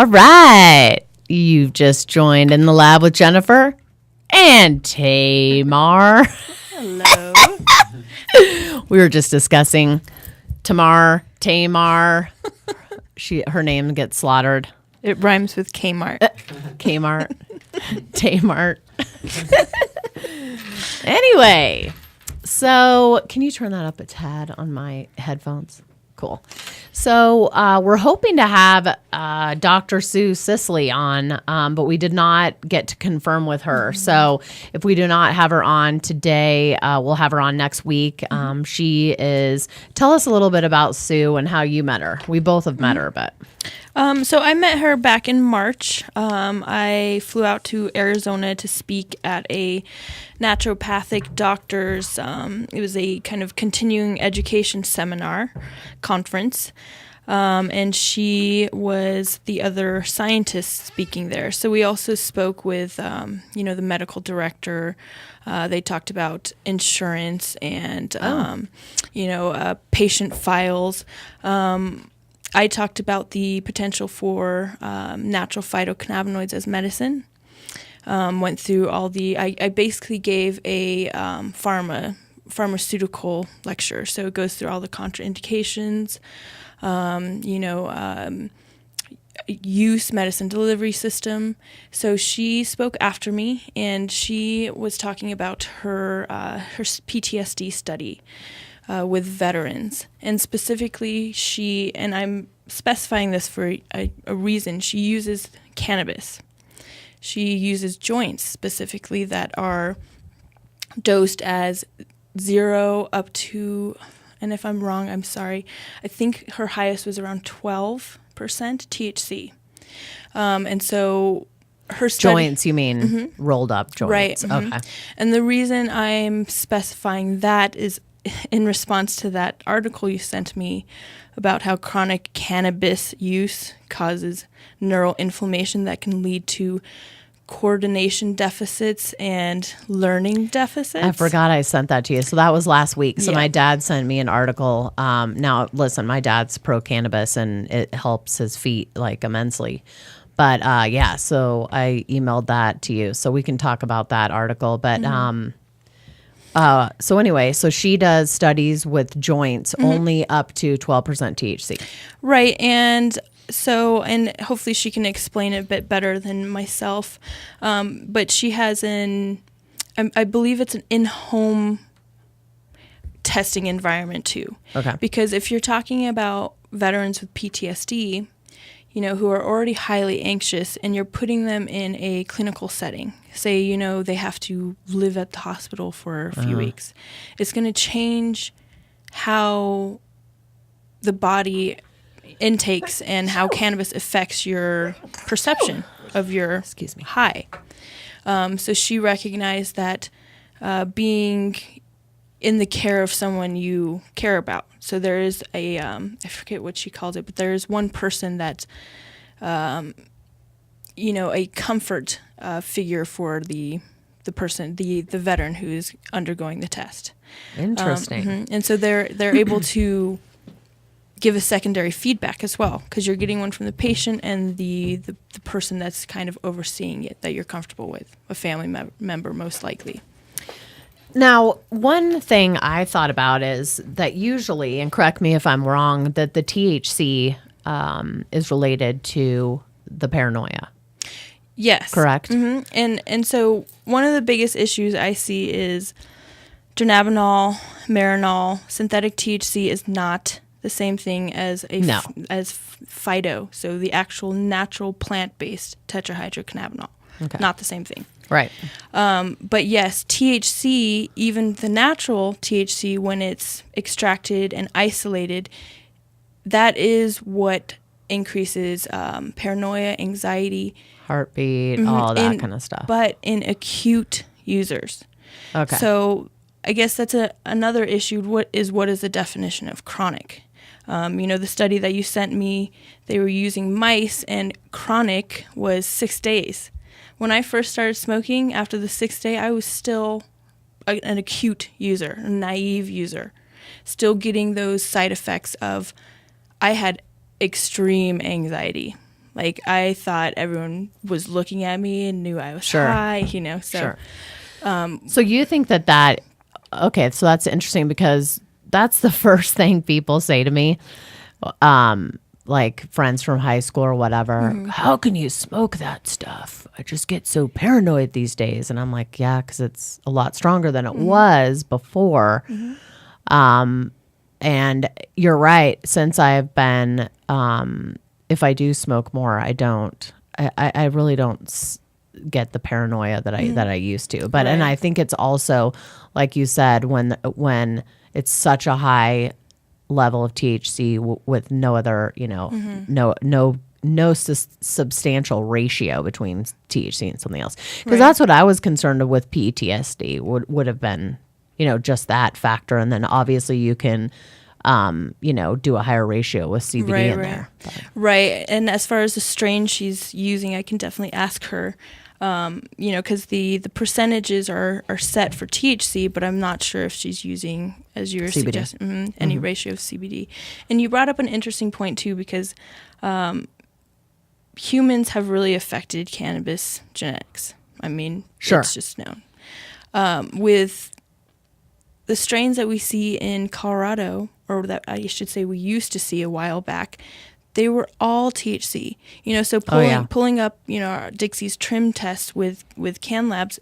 All right. You've just joined in the lab with Jennifer and Tamar. Hello. We were just discussing Tamar. Her name gets slaughtered. It rhymes with Kmart. Kmart. Tamart. Anyway, so can you turn that up a tad on my headphones? Cool. So we're hoping to have Dr. Sue Sisley on, but we did not get to confirm with her. So if we do not have her on today, we'll have her on next week. Tell us a little bit about Sue and how you met her. We both have met her, but... So I met her back in March. I flew out to Arizona to speak at a naturopathic doctor's, it was a kind of continuing education seminar conference. And she was the other scientist speaking there. So we also spoke with, the medical director. They talked about insurance and, patient files. I talked about the potential for natural phytocannabinoids as medicine. Went through all the... I basically gave a pharmaceutical lecture. So it goes through all the contraindications, use, medicine delivery system. So she spoke after me, and she was talking about her PTSD study. With veterans. And specifically, and I'm specifying this for a reason, she uses cannabis. She uses joints specifically that are dosed as 0 up to, and if I'm wrong, I'm sorry, I think her highest was around 12% THC. And so her study... Joints, you mean rolled up joints. Right. Mm-hmm. Okay. And the reason I'm specifying that is in response to that article you sent me about how chronic cannabis use causes neural inflammation that can lead to coordination deficits and learning deficits. I forgot I sent that to you. So that was last week. So Yeah. my dad sent me an article. Now, listen, my dad's pro-cannabis and it helps his feet like immensely. But so I emailed that to you. So we can talk about that article. But so she does studies with joints only up to 12% THC. Right. And hopefully she can explain it a bit better than myself. But she has I believe it's an in-home testing environment too. Okay. Because if you're talking about veterans with PTSD, who are already highly anxious, and you're putting them in a clinical setting, say, they have to live at the hospital for a few weeks, it's going to change how the body intakes and how cannabis affects your perception of your high. So she recognized that being in the care of someone you care about. So there is I forget what she calls it, but there is one person that's, a comfort figure for the person, the veteran who is undergoing the test. Interesting. And so they're able to give a secondary feedback as well, because you're getting one from the patient and the person that's kind of overseeing it that you're comfortable with, a family member most likely. Now, one thing I thought about is that usually, and correct me if I'm wrong, that the THC is related to the paranoia. Yes. Correct? Mm-hmm. And so one of the biggest issues I see is dronabinol, marinol, synthetic THC is not the same thing as as phyto, so the actual natural plant-based tetrahydrocannabinol. Okay. Not the same thing. Right. But yes, THC, even the natural THC, when it's extracted and isolated, that is what increases paranoia, anxiety, Heartbeat, all that kind of stuff. But in acute users. Okay. So I guess that's another issue. What is the definition of chronic? The study that you sent me, they were using mice, and chronic was 6 days. When I first started smoking, after the 6th day, I was still an acute user, a naive user, still getting those side effects of, I had extreme anxiety. Like, I thought everyone was looking at me and knew I was Sure. high, you know, so. Sure. So you think that, okay, so that's interesting because that's the first thing people say to me, like friends from high school or whatever. How can you smoke that stuff? I just get so paranoid these days. And I'm like, yeah, because it's a lot stronger than it was before. And you're right. Since I've been, if I do smoke more, I really don't get the paranoia that I used to. But and I think it's also, like you said, when it's such a high level of THC with no other, no substantial ratio between THC and something else. Because that's what I was concerned with PTSD would have been, just that factor. And then obviously you can, do a higher ratio with CBD in there. Right. And as far as the strain she's using, I can definitely ask her, because the percentages are set for THC, but I'm not sure if she's using, as you were suggesting, any ratio of CBD. And you brought up an interesting point too, because humans have really affected cannabis genetics. I mean, it's just known. With the strains that we see in Colorado, or that I should say we used to see a while back, they were all THC. So pulling up, our Dixie's trim test with Can Labs,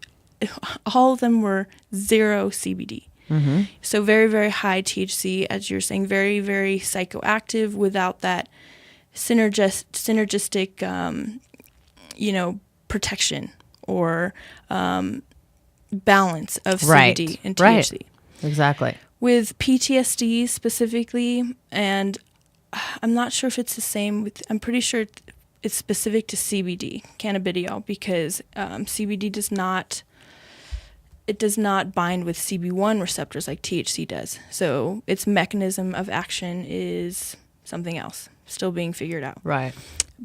all of them were 0 CBD. So very, very high THC, as you're saying, very, very psychoactive without that synergistic, protection or balance of CBD and THC. Right. Exactly. With PTSD specifically, and I'm not sure if it's the same I'm pretty sure it's specific to CBD, cannabidiol, because CBD does not bind with CB1 receptors like THC does. So its mechanism of action is something else, still being figured out. Right.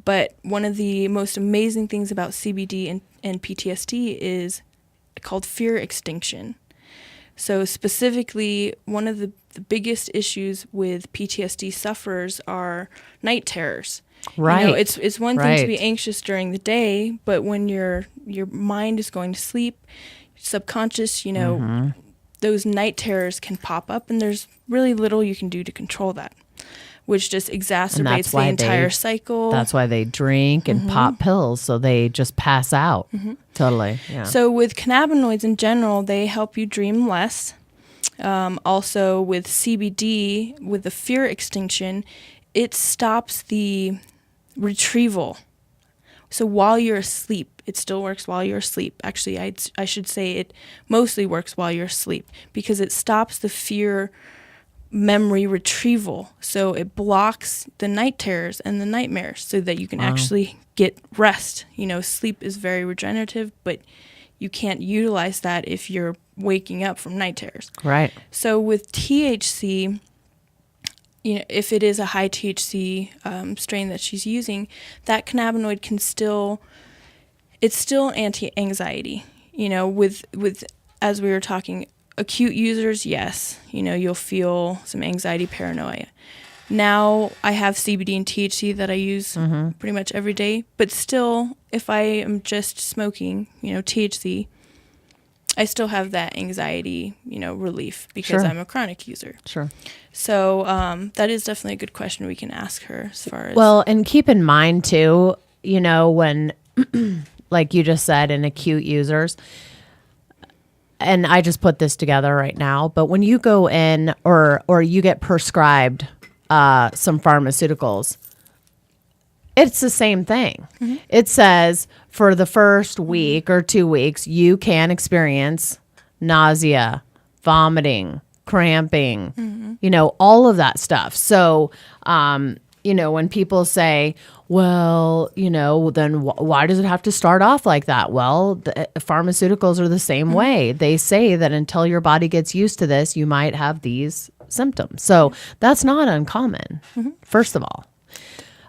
But one of the most amazing things about CBD and PTSD is called fear extinction. So specifically, one of the biggest issues with PTSD sufferers are night terrors. Right. It's one thing to be anxious during the day, but when your mind is going to sleep, subconscious, those night terrors can pop up, and there's really little you can do to control that, which just exacerbates the entire cycle. That's why they drink and pop pills, so they just pass out. Totally. Yeah. So with cannabinoids in general, they help you dream less. Also with CBD, with the fear extinction, it stops the retrieval. So while you're asleep, it still works while you're asleep. Actually, I should say it mostly works while you're asleep, because it stops the fear memory retrieval. So it blocks the night terrors and the nightmares so that you can actually get rest. Sleep is very regenerative, but you can't utilize that if you're waking up from night terrors. Right. So with THC, if it is a high THC strain that she's using, that cannabinoid it's still anti-anxiety. With as we were talking, acute users, yes, you'll feel some anxiety, paranoia. Now I have CBD and THC that I use pretty much every day, but still, if I am just smoking, THC, I still have that anxiety, relief because I'm a chronic user. Sure. So that is definitely a good question we can ask her as far as. Well, and keep in mind too, when, like you just said, in acute users, and I just put this together right now, but when you go in or you get prescribed some pharmaceuticals, it's the same thing. It says for the first week or 2 weeks, you can experience nausea, vomiting, cramping, all of that stuff. So, when people say, well, then why does it have to start off like that? Well, the pharmaceuticals are the same way. They say that until your body gets used to this, you might have these symptoms. So that's not uncommon, first of all.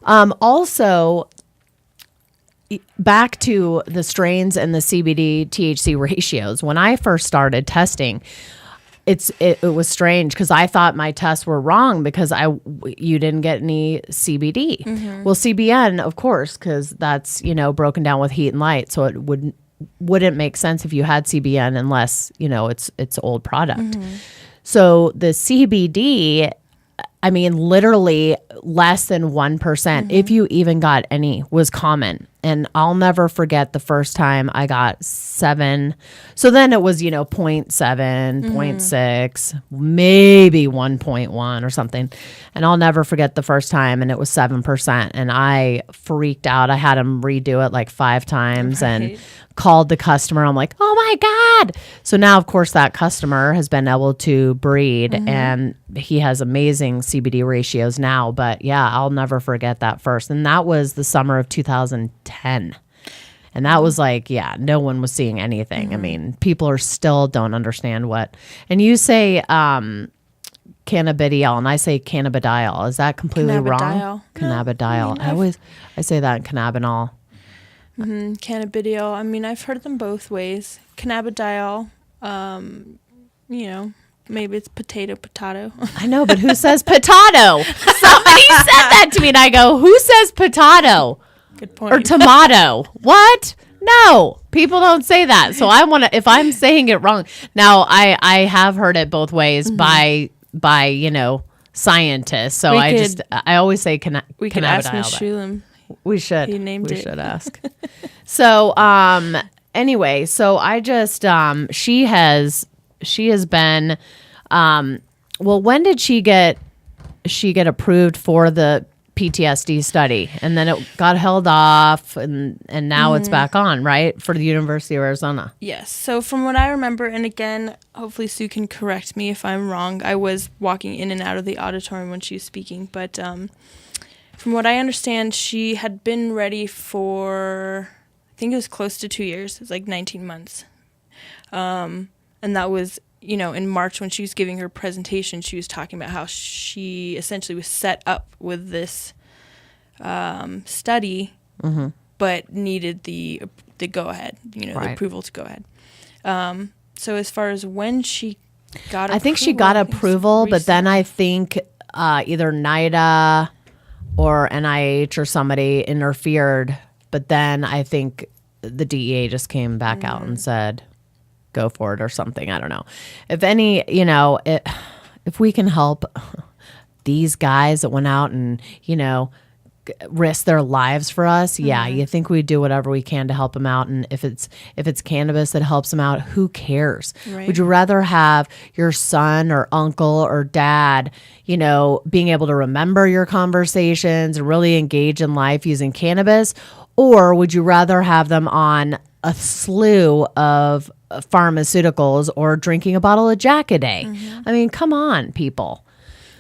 Also, back to the strains and the CBD THC ratios. When I first started testing, it was strange because I thought my tests were wrong because you didn't get any CBD. Well, CBN, of course, because that's, broken down with heat and light. So it wouldn't make sense if you had CBN unless, it's old product. So the CBD, I mean, literally less than 1%, if you even got any, was common. And I'll never forget the first time I got 7. So then it was, 0.7, 0.6, maybe 1.1 or something. And I'll never forget the first time, and it was 7%. And I freaked out. I had him redo it like 5 times and called the customer. I'm like, oh my God. So now, of course, that customer has been able to breed and he has amazing CBD ratios now. But yeah, I'll never forget that first. And that was the summer of 2010. And that was like, yeah, no one was seeing anything. I mean, people are still don't understand what. And you say cannabidiol, and I say cannabidiol. Is that completely wrong? Cannabidiol. I say that in cannabinol. Cannabidiol. I mean, I've heard them both ways. Cannabidiol, maybe it's potato. I know, but who says potato? Somebody said that to me, and I go, who says potato? Good point. Or tomato? What? No, people don't say that. So I want to, if I'm saying it wrong. Now, I have heard it both ways by scientists. So I always say we could ask Ms. Shulam. We should. He named it. We should ask. So, anyway, so I just, she has been, well, when did she get approved for the PTSD study? And then it got held off and now it's back on, right? For the University of Arizona. Yes. So from what I remember, and again, hopefully Sue can correct me if I'm wrong. I was walking in and out of the auditorium when she was speaking, but, from what I understand, she had been ready for, I think it was close to 2 years. It was like 19 months. And that was, in March when she was giving her presentation, she was talking about how she essentially was set up with this study, but needed the go-ahead, the approval to go ahead. So as far as when she got approval. I think she got approval, but then I think either NIDA or NIH or somebody interfered, but then I think the DEA just came back out and said, go for it or something. I don't know. If any, if we can help these guys that went out and, risk their lives for us, you think we'd do whatever we can to help them out. And if it's cannabis that helps them out, who cares? Right. Would you rather have your son or uncle or dad, being able to remember your conversations and really engage in life using cannabis? Or would you rather have them on a slew of pharmaceuticals or drinking a bottle of Jack a day? I mean, come on, people.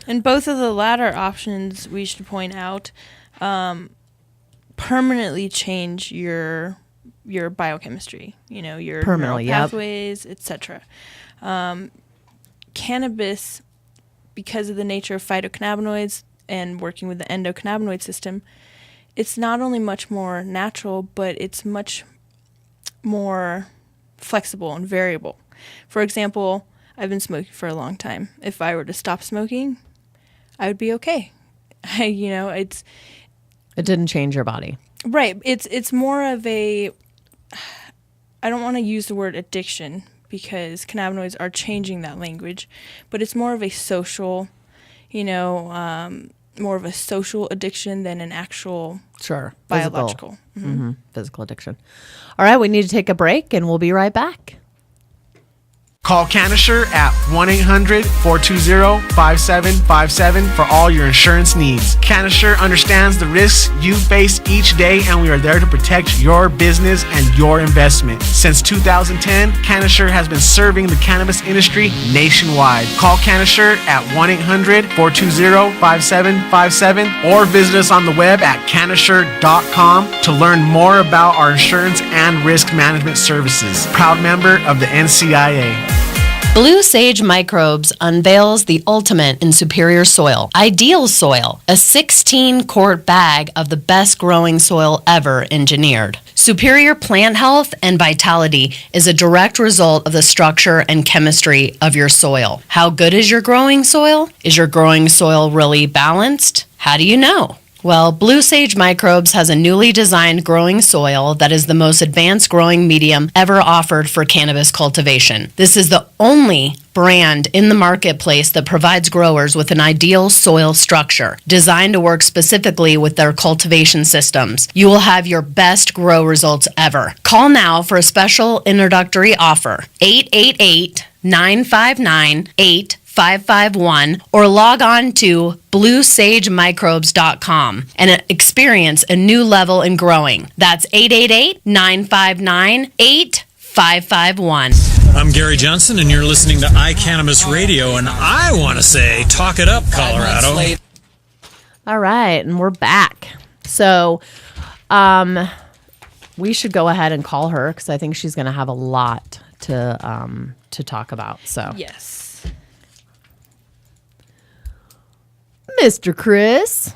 And both of the latter options, we should point out, permanently change your biochemistry, your neural pathways, etc. Cannabis, because of the nature of phytocannabinoids and working with the endocannabinoid system, it's not only much more natural, but it's much more flexible and variable. For example, I've been smoking for a long time. If I were to stop smoking, I would be okay. It didn't change your body. Right. It's more of a, I don't want to use the word addiction because cannabinoids are changing that language, but it's more of a social, more of a social addiction than an actual biological. Physical addiction. All right, we need to take a break and we'll be right back. Call Cannabis at 1-800-420-5757 for all your insurance needs. Cannabis understands the risks you face each day, and we are there to protect your business and your investment. Since 2010, Cannabis has been serving the cannabis industry nationwide. Call Cannabis at 1-800-420-5757 or visit us on the web at cannabis.com to learn more about our insurance and risk management services. Proud member of the NCIA. Blue Sage Microbes unveils the ultimate in superior soil, Ideal Soil, a 16-quart bag of the best growing soil ever engineered. Superior plant health and vitality is a direct result of the structure and chemistry of your soil. How good is your growing soil? Is your growing soil really balanced? How do you know? Well, Blue Sage Microbes has a newly designed growing soil that is the most advanced growing medium ever offered for cannabis cultivation. This is the only brand in the marketplace that provides growers with an ideal soil structure designed to work specifically with their cultivation systems. You will have your best grow results ever. Call now for a special introductory offer, 888-959-8551, or log on to bluesagemicrobes.com and experience a new level in growing. That's 888-959-8551. I'm Gary Johnson, and you're listening to iCannabis Radio, and I want to say, talk it up, Colorado. All right, and we're back. So we should go ahead and call her because I think she's going to have a lot to talk about. So Yes. Mr. Chris.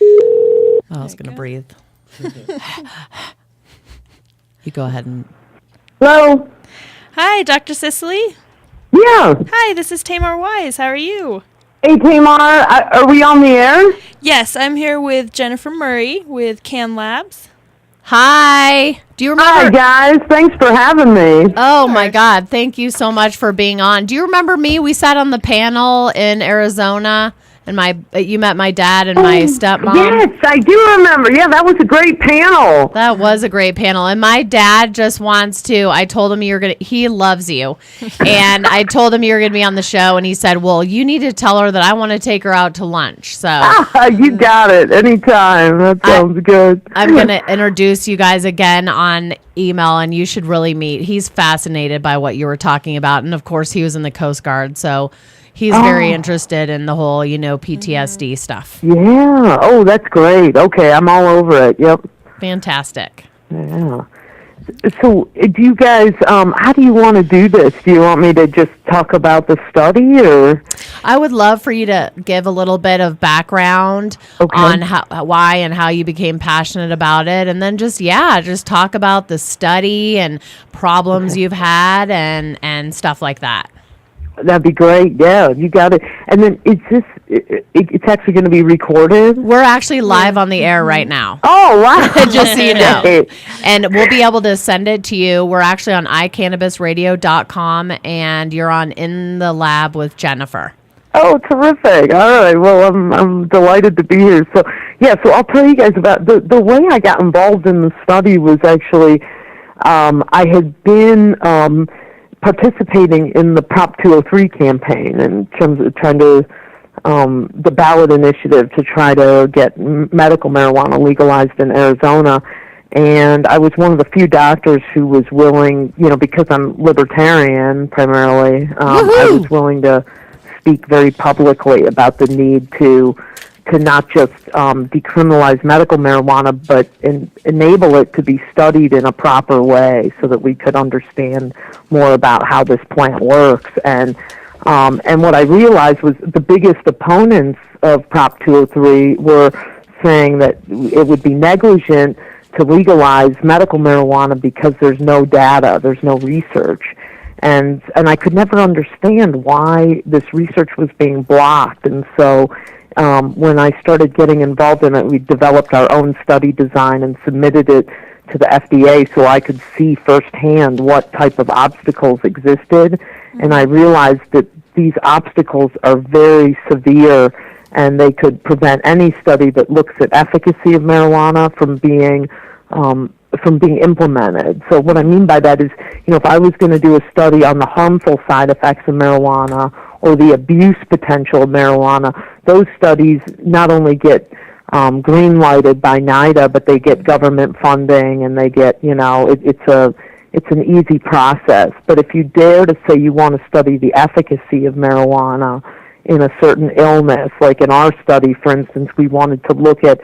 Oh, I was going to breathe. You go ahead and... Hello? Hi, Dr. Sisley. Yeah. Hi, this is Tamar Wise. How are you? Hey, Tamar, are we on the air? Yes, I'm here with Jennifer Murray with Can Labs. Hi. Do you remember? Hi, guys. Thanks for having me. Oh, my God. Thank you so much for being on. Do you remember me? We sat on the panel in Arizona, and you met my dad and my stepmom. Yes, I do remember. Yeah, that was a great panel. That was a great panel. And my dad just wants to, I told him he loves you. And I told him you were going to be on the show. And he said, well, you need to tell her that I want to take her out to lunch. So You got it. Anytime. That sounds good. I'm going to introduce you guys again on email, and you should really meet. He's fascinated by what you were talking about. And of course, he was in the Coast Guard. So he's very interested in the whole, PTSD stuff. Yeah. Oh, that's great. Okay, I'm all over it. Yep. Fantastic. Yeah. So, do you guys, how do you want to do this? Do you want me to just talk about the study, or? I would love for you to give a little bit of background on why and how you became passionate about it, and then just talk about the study and problems you've had and stuff like that. That'd be great. Yeah, you got it. And then it's actually going to be recorded? We're actually live on the air right now. Oh, wow. Just so you know. And we'll be able to send it to you. We're actually on iCannabisRadio.com, and you're on In the Lab with Genifer. Oh, terrific. All right. Well, I'm delighted to be here. So I'll tell you guys about the way I got involved in the study was actually I had been participating in the Prop 203 campaign in terms of trying to the ballot initiative to try to get medical marijuana legalized in Arizona. And I was one of the few doctors who was willing, because I'm libertarian primarily, I was willing to speak very publicly about the need to not just decriminalize medical marijuana, but enable it to be studied in a proper way so that we could understand more about how this plant works. And what I realized was the biggest opponents of Prop 203 were saying that it would be negligent to legalize medical marijuana because there's no data, there's no research. And I could never understand why this research was being blocked. And so when I started getting involved in it, we developed our own study design and submitted it to the FDA so I could see firsthand what type of obstacles existed. And I realized that these obstacles are very severe, and they could prevent any study that looks at efficacy of marijuana from being implemented. So what I mean by that is, if I was going to do a study on the harmful side effects of marijuana or the abuse potential of marijuana, those studies not only get green-lighted by NIDA, but they get government funding, and they get, it's an easy process. But if you dare to say you want to study the efficacy of marijuana in a certain illness, like in our study, for instance, we wanted to look at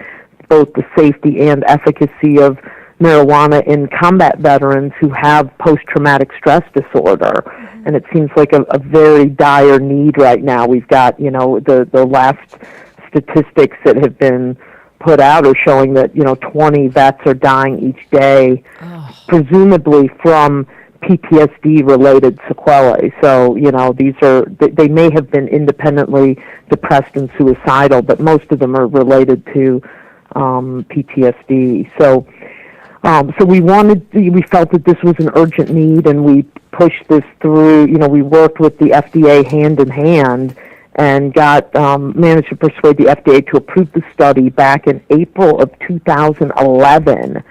both the safety and efficacy of marijuana in combat veterans who have post-traumatic stress disorder. And it seems like a very dire need right now. We've got, the last statistics that have been put out are showing that, 20 vets are dying each day, presumably from PTSD-related sequelae. So, they may have been independently depressed and suicidal, but most of them are related to PTSD. So we felt that this was an urgent need, and we pushed this through. We worked with the FDA hand in hand and managed to persuade the FDA to approve the study back in April of 2011.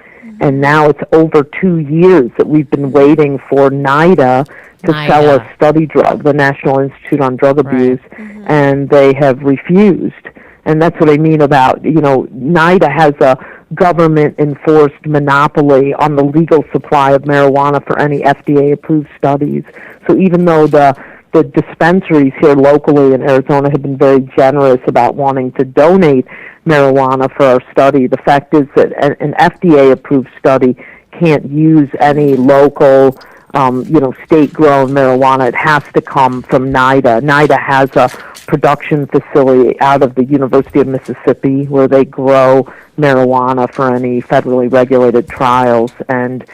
And now it's over 2 years that we've been waiting for NIDA to sell a study drug, the National Institute on Drug Abuse, and they have refused. And that's what I mean about, NIDA has a government-enforced monopoly on the legal supply of marijuana for any FDA-approved studies. So even though the dispensaries here locally in Arizona have been very generous about wanting to donate marijuana for our study, the fact is that an FDA-approved study can't use any local, state-grown marijuana. It has to come from NIDA. NIDA has a production facility out of the University of Mississippi where they grow marijuana for any federally regulated trials. And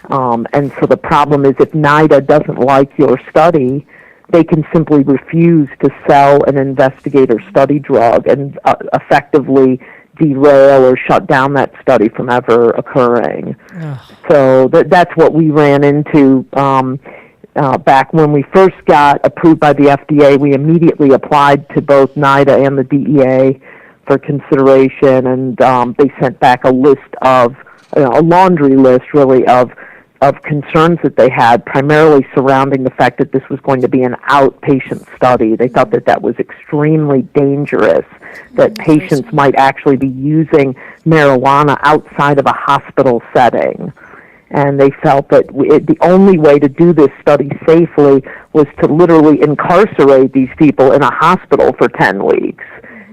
so the problem is if NIDA doesn't like your study, they can simply refuse to sell an investigator study drug and effectively derail or shut down that study from ever occurring. So that's what we ran into back when we first got approved by the FDA. We immediately applied to both NIDA and the DEA for consideration, and they sent back a laundry list, really, of concerns that they had, primarily surrounding the fact that this was going to be an outpatient study. They thought that was extremely dangerous, that patients might actually be using marijuana outside of a hospital setting. And they felt that the only way to do this study safely was to literally incarcerate these people in a hospital for 10 weeks.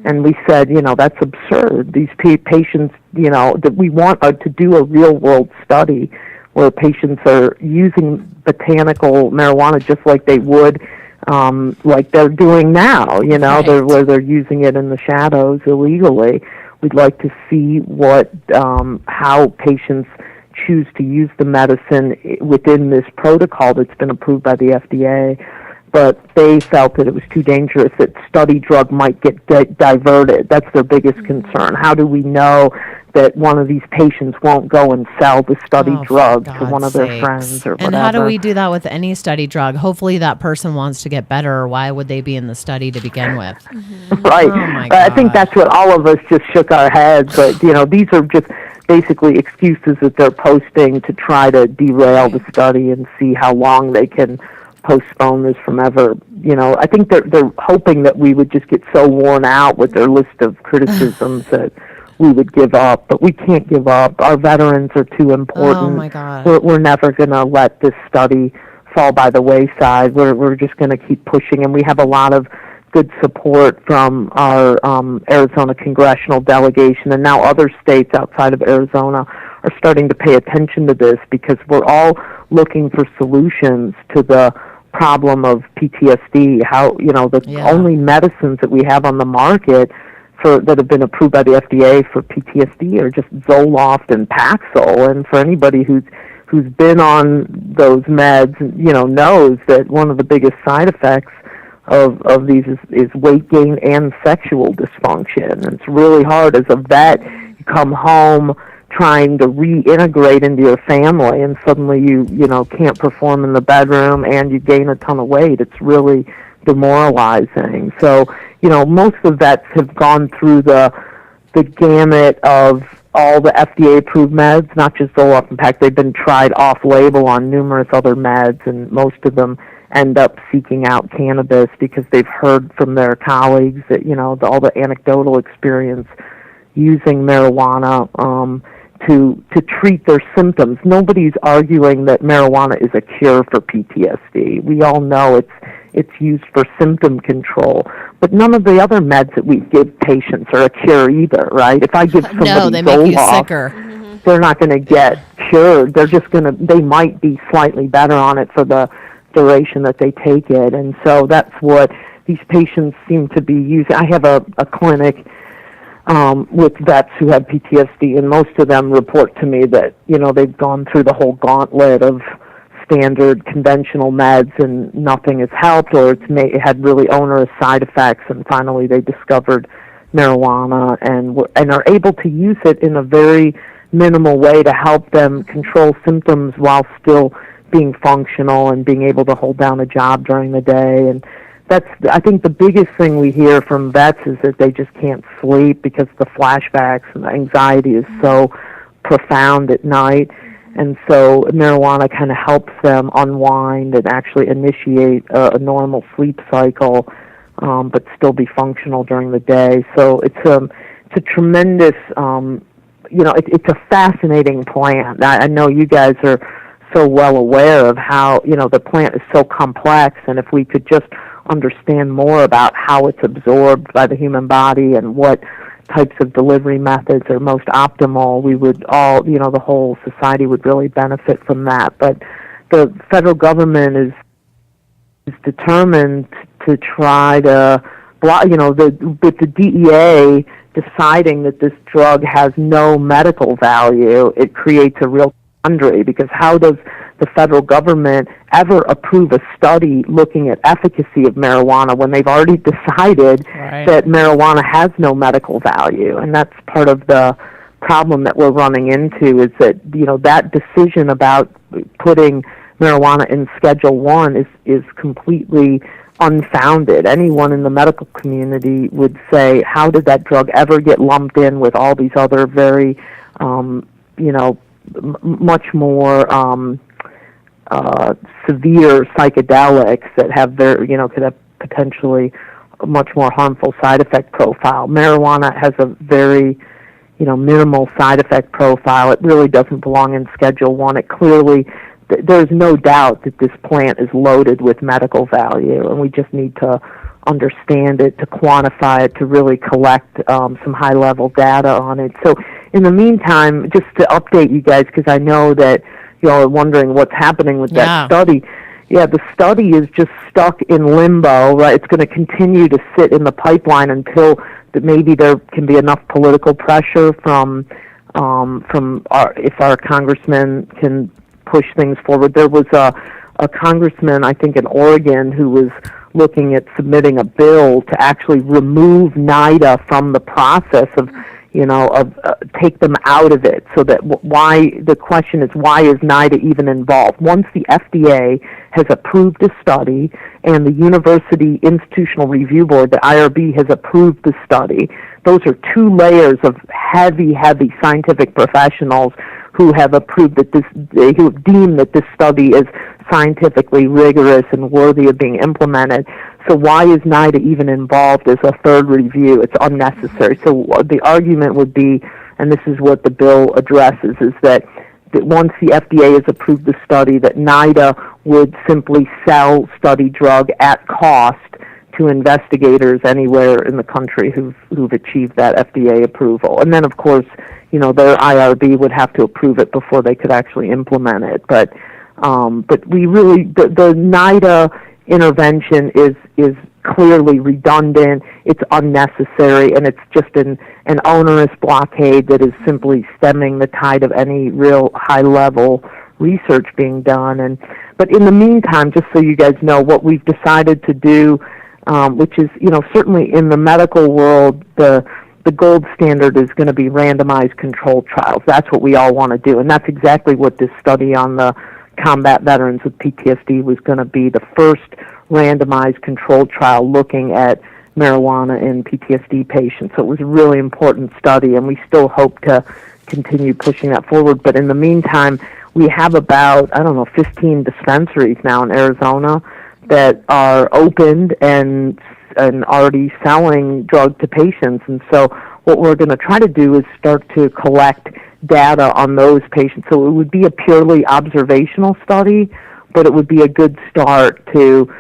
And we said, that's absurd. These patients, that we want to do a real-world study where patients are using botanical marijuana just like they would, like they're doing now, where they're using it in the shadows illegally. We'd like to see how patients choose to use the medicine within this protocol that's been approved by the FDA. But they felt that it was too dangerous, that study drug might get diverted. That's their biggest concern. How do we know that one of these patients won't go and sell the study drug to one of their friends or whatever? And how do we do that with any study drug? Hopefully that person wants to get better, or why would they be in the study to begin with? Right. Oh my I think that's what all of us just shook our heads. But, these are just basically excuses that they're posting to try to derail the study and see how long they can postpone this from ever. I think they're hoping that we would just get so worn out with their list of criticisms that we would give up, but we can't give up. Our veterans are too important. Oh my God. We're never going to let this study fall by the wayside. We're just going to keep pushing, and we have a lot of good support from our Arizona congressional delegation, and now other states outside of Arizona are starting to pay attention to this, because we're all looking for solutions to the problem of PTSD. Only medicines that we have on the market that have been approved by the FDA for PTSD are just Zoloft and Paxil. And for anybody who's been on those meds, knows that one of the biggest side effects of these is weight gain and sexual dysfunction. And it's really hard as a vet. You come home trying to reintegrate into your family, and suddenly you can't perform in the bedroom and you gain a ton of weight. It's really demoralizing. So, most of vets have gone through the gamut of all the FDA-approved meds, not just Zoloft. In fact, they've been tried off-label on numerous other meds, and most of them end up seeking out cannabis because they've heard from their colleagues that, all the anecdotal experience using marijuana to treat their symptoms. Nobody's arguing that marijuana is a cure for PTSD. We all know it's it's used for symptom control. But none of the other meds that we give patients are a cure either, right? If I give somebody No, they make you Zoloft, sicker. they're not going to get cured. They're just going to, they might be slightly better on it for the duration that they take it. And so that's what these patients seem to be using. I have a clinic with vets who have PTSD, and most of them report to me that, they've gone through the whole gauntlet of standard conventional meds and nothing has helped, or it had really onerous side effects, and finally they discovered marijuana and are able to use it in a very minimal way to help them control symptoms while still being functional and being able to hold down a job during the day. And that's, I think, the biggest thing we hear from vets is that they just can't sleep because the flashbacks and the anxiety is so profound at night. And so marijuana kind of helps them unwind and actually initiate a normal sleep cycle, but still be functional during the day. So it's a tremendous, it's a fascinating plant. I know you guys are so well aware of how, the plant is so complex, and if we could just understand more about how it's absorbed by the human body and what types of delivery methods are most optimal, we would all, the whole society would really benefit from that. But the federal government is determined to try to block, with the DEA deciding that this drug has no medical value, it creates a real quandary, because how does the federal government ever approve a study looking at efficacy of marijuana when they've already decided that marijuana has no medical value? And that's part of the problem that we're running into, is that, that decision about putting marijuana in Schedule 1 is completely unfounded. Anyone in the medical community would say, how did that drug ever get lumped in with all these other very, much more severe psychedelics that have could have potentially a much more harmful side effect profile. Marijuana has a very, minimal side effect profile. It really doesn't belong in Schedule 1. It clearly, there's no doubt that this plant is loaded with medical value, and we just need to understand it, to quantify it, to really collect some high-level data on it. So in the meantime, just to update you guys, because I know that y'all are wondering what's happening with that study. Yeah, the study is just stuck in limbo, right? It's going to continue to sit in the pipeline until maybe there can be enough political pressure from if our congressman can push things forward. There was a congressman, I think in Oregon, who was looking at submitting a bill to actually remove NIDA from the process of take them out of it, so that the question is, why is NIDA even involved? Once the FDA has approved a study and the University Institutional Review Board, the IRB, has approved the study, those are two layers of heavy scientific professionals who have approved who have deemed that this study is scientifically rigorous and worthy of being implemented. So why is NIDA even involved as a third review? It's unnecessary. So the argument would be, and this is what the bill addresses, is that once the FDA has approved the study, that NIDA would simply sell study drug at cost to investigators anywhere in the country who've achieved that FDA approval. And then, of course, their IRB would have to approve it before they could actually implement it. But we really, the NIDA intervention is clearly redundant, it's unnecessary, and it's just an onerous blockade that is simply stemming the tide of any real high-level research being done. But in the meantime, just so you guys know, what we've decided to do, which is, certainly in the medical world, the gold standard is going to be randomized controlled trials. That's what we all want to do, and that's exactly what this study on the combat veterans with PTSD was going to be, the first randomized controlled trial looking at marijuana in PTSD patients. So it was a really important study, and we still hope to continue pushing that forward. But in the meantime, we have about, 15 dispensaries now in Arizona that are opened and already selling drug to patients. And so what we're going to try to do is start to collect data on those patients. So it would be a purely observational study, but it would be a good start to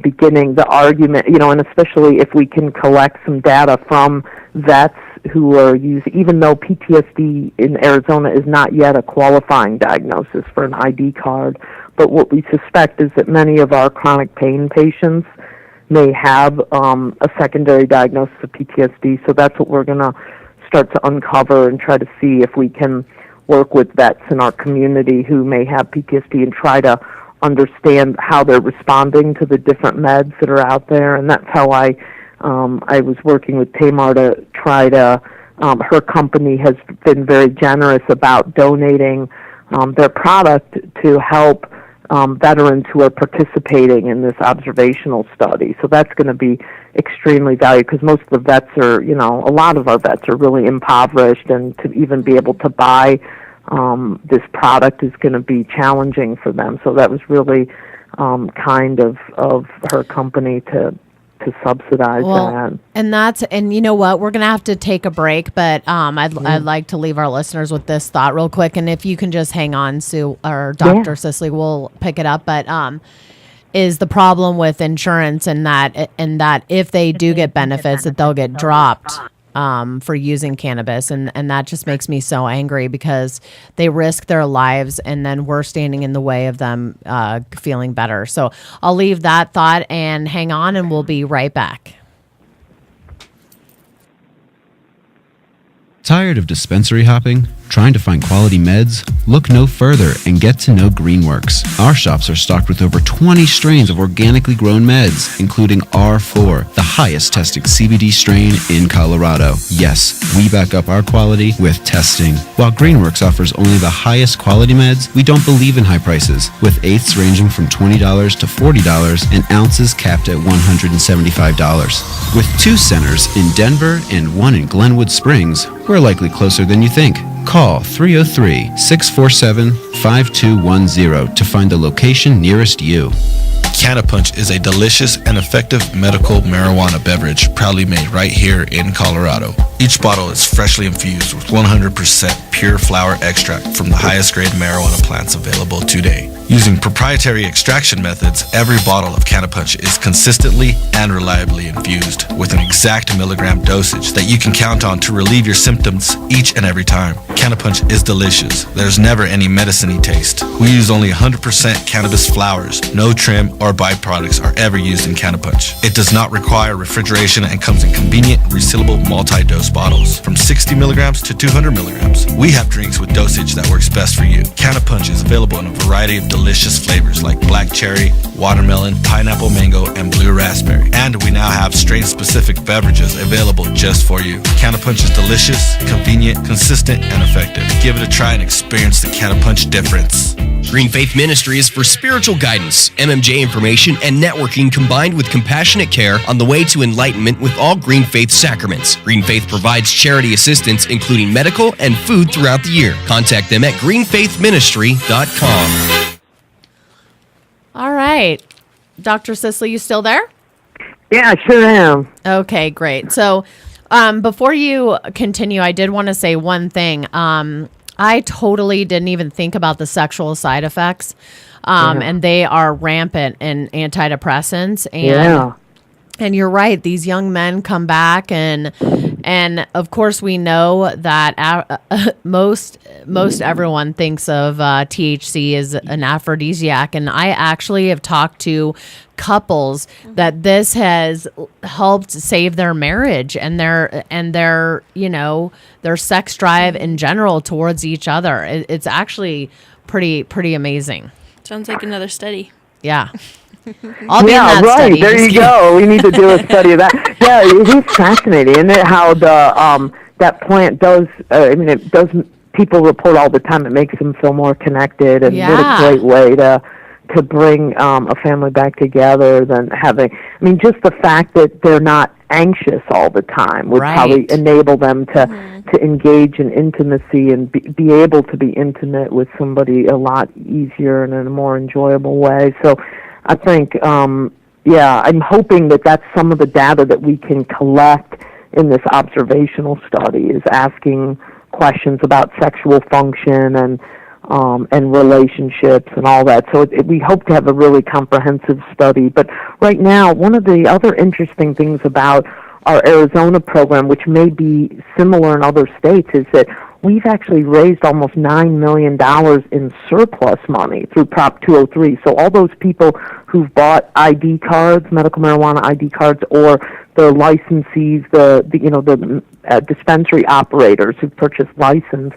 beginning the argument, and especially if we can collect some data from vets who are using, even though PTSD in Arizona is not yet a qualifying diagnosis for an ID card, but what we suspect is that many of our chronic pain patients may have a secondary diagnosis of PTSD. So that's what we're going to start to uncover and try to see if we can work with vets in our community who may have PTSD and try to understand how they're responding to the different meds that are out there. And that's how I was working with Tamar to try to, her company has been very generous about donating their product to help veterans who are participating in this observational study. So that's going to be extremely valuable because most of the vets are, a lot of our vets are really impoverished, and to even be able to buy this product is going to be challenging for them. So that was really kind of her company to subsidize that. And you know what, we're going to have to take a break, but I'd like to leave our listeners with this thought real quick. And if you can just hang on, Sue or Dr. Sisley, we'll pick it up. But is the problem with insurance and that if they do get benefits, that they'll get dropped for using cannabis, and that just makes me so angry because they risk their lives and then we're standing in the way of them feeling better. So I'll leave that thought and hang on, and we'll be right back. Tired of dispensary hopping? Trying to find quality meds? Look no further and get to know Greenworks. Our shops are stocked with over 20 strains of organically grown meds, including R4, the highest tested CBD strain in Colorado. Yes, we back up our quality with testing. While Greenworks offers only the highest quality meds, we don't believe in high prices, with eighths ranging from $20 to $40 and ounces capped at $175. With 2 centers in Denver and 1 in Glenwood Springs, we're likely closer than you think. Call 303-647-5210 to find the location nearest you. Cannapunch is a delicious and effective medical marijuana beverage proudly made right here in Colorado. Each bottle is freshly infused with 100% pure flower extract from the highest grade marijuana plants available today. Using proprietary extraction methods, every bottle of Cannapunch is consistently and reliably infused with an exact milligram dosage that you can count on to relieve your symptoms each and every time. Cannapunch is delicious. There's never any medicine-y taste. We use only 100% cannabis flowers. No trim or byproducts are ever used in Cannapunch. It does not require refrigeration and comes in convenient, resealable multi-dose bottles from 60 milligrams to 200 milligrams. We have drinks with dosage that works best for you. Cannapunch is available in a variety of delicious flavors like black cherry, watermelon, pineapple mango, and blue raspberry. And we now have strain-specific beverages available just for you. Cannapunch is delicious, convenient, consistent, and effective. Give it a try and experience the Cannapunch difference. Green Faith Ministry is for spiritual guidance, MMJ information, and networking combined with compassionate care on the way to enlightenment with all Green Faith sacraments. Green Faith provides charity assistance, including medical and food throughout the year. Contact them at greenfaithministry.com. All right. Dr. Sisley, you still there? Yeah, I sure am. Okay, great. So before you continue, I did want to say one thing. I totally didn't even think about the sexual side effects, and they are rampant in antidepressants. And you're right; these young men come back, and of course we know that most everyone thinks of THC as an aphrodisiac, and I actually have talked to couples that this has helped save their marriage and their sex drive in general towards each other. It's actually pretty amazing. Sounds like another study. Yeah. I'll be in that right. study. There you go. We need to do a study of that. Yeah, it is fascinating, isn't it? How the that plant does. It does. People report all the time. It makes them feel more connected, and what a great way to bring a family back together than having. Just the fact that they're not anxious all the time would probably enable them to engage in intimacy and be able to be intimate with somebody a lot easier and in a more enjoyable way. So I think, I'm hoping that that's some of the data that we can collect in this observational study, is asking questions about sexual function and and relationships and all that. So we hope to have a really comprehensive study. But right now, one of the other interesting things about our Arizona program, which may be similar in other states, is that we've actually raised almost $9 million in surplus money through Prop 203. So all those people who've bought ID cards, medical marijuana ID cards, or the licensees, the dispensary operators who've purchased license,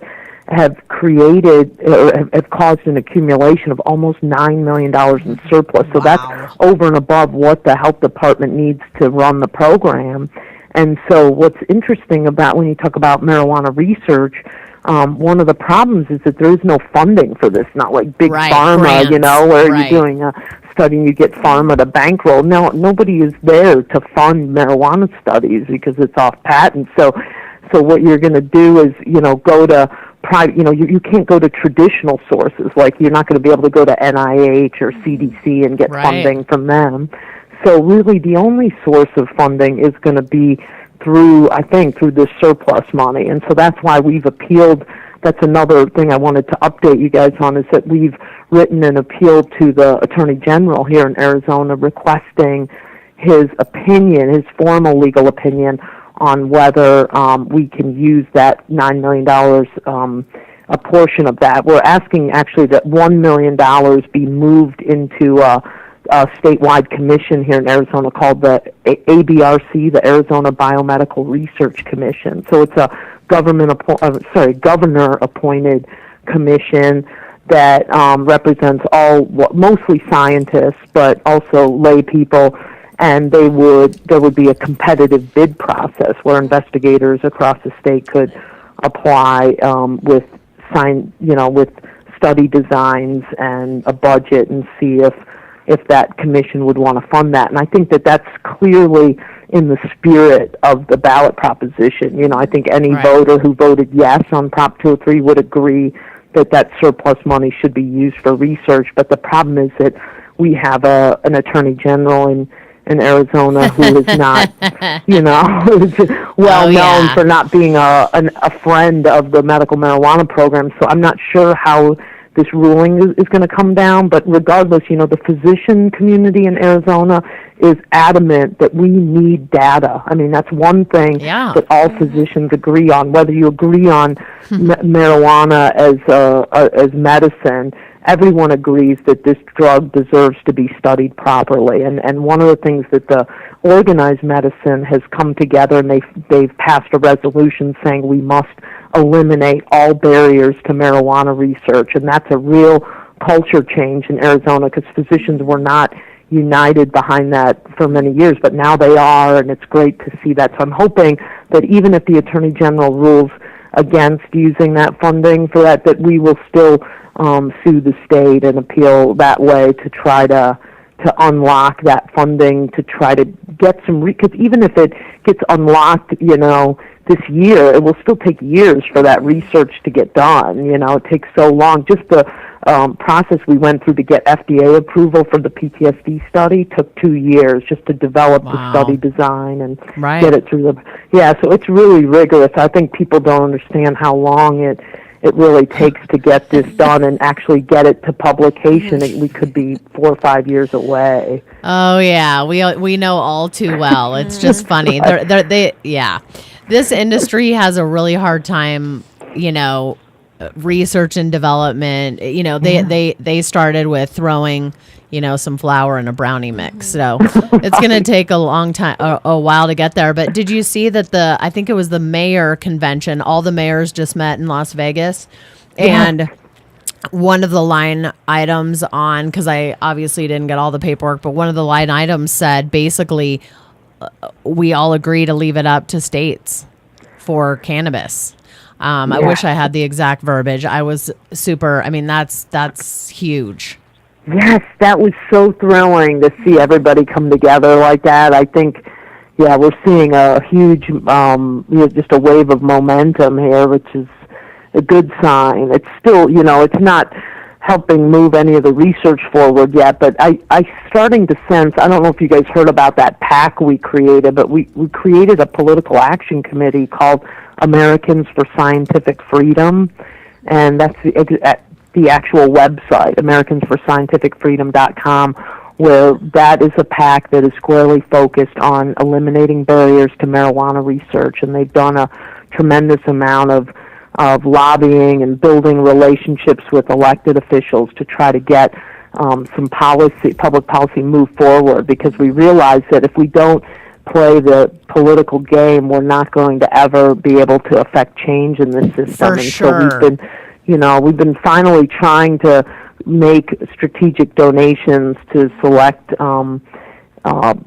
have created or have caused an accumulation of almost $9 million in surplus. So that's over and above what the health department needs to run the program. And so what's interesting about when you talk about marijuana research, one of the problems is that there is no funding for this, not like big pharma, grants. Where you're doing a study and you get pharma to bankroll. No, nobody is there to fund marijuana studies because it's off patent. So what you're going to do is, go to private, you can't go to traditional sources. Like you're not going to be able to go to NIH or CDC and get funding from them. So really the only source of funding is going to be through this surplus money. And so that's why we've appealed. That's another thing I wanted to update you guys on, is that we've written an appeal to the Attorney General here in Arizona requesting his opinion, his formal legal opinion on whether we can use that $9 million, a portion of that. We're asking actually that $1 million be moved into a statewide commission here in Arizona called the ABRC, the Arizona Biomedical Research Commission. So it's a governor-appointed commission that represents mostly scientists, but also lay people. And there would be a competitive bid process where investigators across the state could apply with study designs and a budget and see if that commission would want to fund that. And I think that that's clearly in the spirit of the ballot proposition. I think any voter who voted yes on Prop 203 would agree that surplus money should be used for research. But the problem is that we have an attorney general in Arizona who is not, who's well known for not being a friend of the medical marijuana program. So I'm not sure how this ruling is going to come down, but regardless, the physician community in Arizona is adamant that we need data. I mean, that's one thing that all physicians agree on. Whether you agree on marijuana as medicine, everyone agrees that this drug deserves to be studied properly. And one of the things that the organized medicine has come together, and they've passed a resolution saying we must eliminate all barriers to marijuana research. And that's a real culture change in Arizona, because physicians were not united behind that for many years, but now they are, and it's great to see that. So I'm hoping that even if the Attorney General rules against using that funding for that we will still sue the state and appeal that way to try to unlock that funding, to try to get some, because even if it gets unlocked, this year, it will still take years for that research to get done. It takes so long. Just the process we went through to get FDA approval for the PTSD study took 2 years just to develop the study design and get it through so it's really rigorous. I think people don't understand how long it really takes to get this done and actually get it to publication. We could be 4 or 5 years away. Oh yeah, we know all too well. It's just funny. This industry has a really hard time, research and development. They started with throwing, some flour in a brownie mix. So it's going to take a long time, a while to get there. But did you see that I think it was the mayor convention, all the mayors just met in Las Vegas, and one of the line items because I obviously didn't get all the paperwork, but one of the line items said basically, we all agree to leave it up to states for cannabis. I wish I had the exact verbiage. I was super. I mean, that's huge. Yes, that was so thrilling to see everybody come together like that. I think, we're seeing a huge, just a wave of momentum here, which is a good sign. It's still, it's not helping move any of the research forward yet, but I'm starting to sense, I don't know if you guys heard about that PAC we created, but we created a political action committee called Americans for Scientific Freedom, and that's the actual website, AmericansForScientificFreedom.com, where that is a PAC that is squarely focused on eliminating barriers to marijuana research, and they've done a tremendous amount of lobbying and building relationships with elected officials to try to get some public policy move forward, because we realize that if we don't play the political game, we're not going to ever be able to affect change in this system. For and sure. So we've been finally trying to make strategic donations to select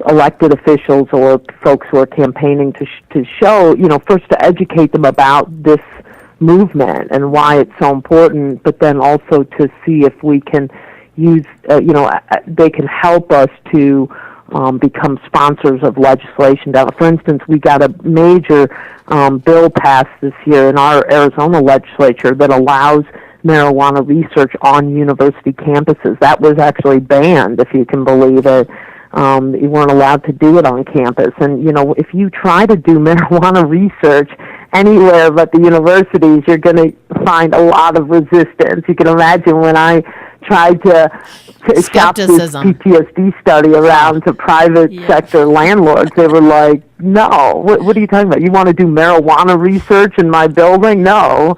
elected officials or folks who are campaigning to show, first to educate them about this movement and why it's so important, but then also to see if we can use, they can help us to become sponsors of legislation. For instance, we got a major bill passed this year in our Arizona legislature that allows marijuana research on university campuses. That was actually banned, if you can believe it. You weren't allowed to do it on campus. And, if you try to do marijuana research anywhere but the universities, you're going to find a lot of resistance. You can imagine when I tried to shop this PTSD study around to private sector landlords, they were like, no, what are you talking about? You want to do marijuana research in my building? No.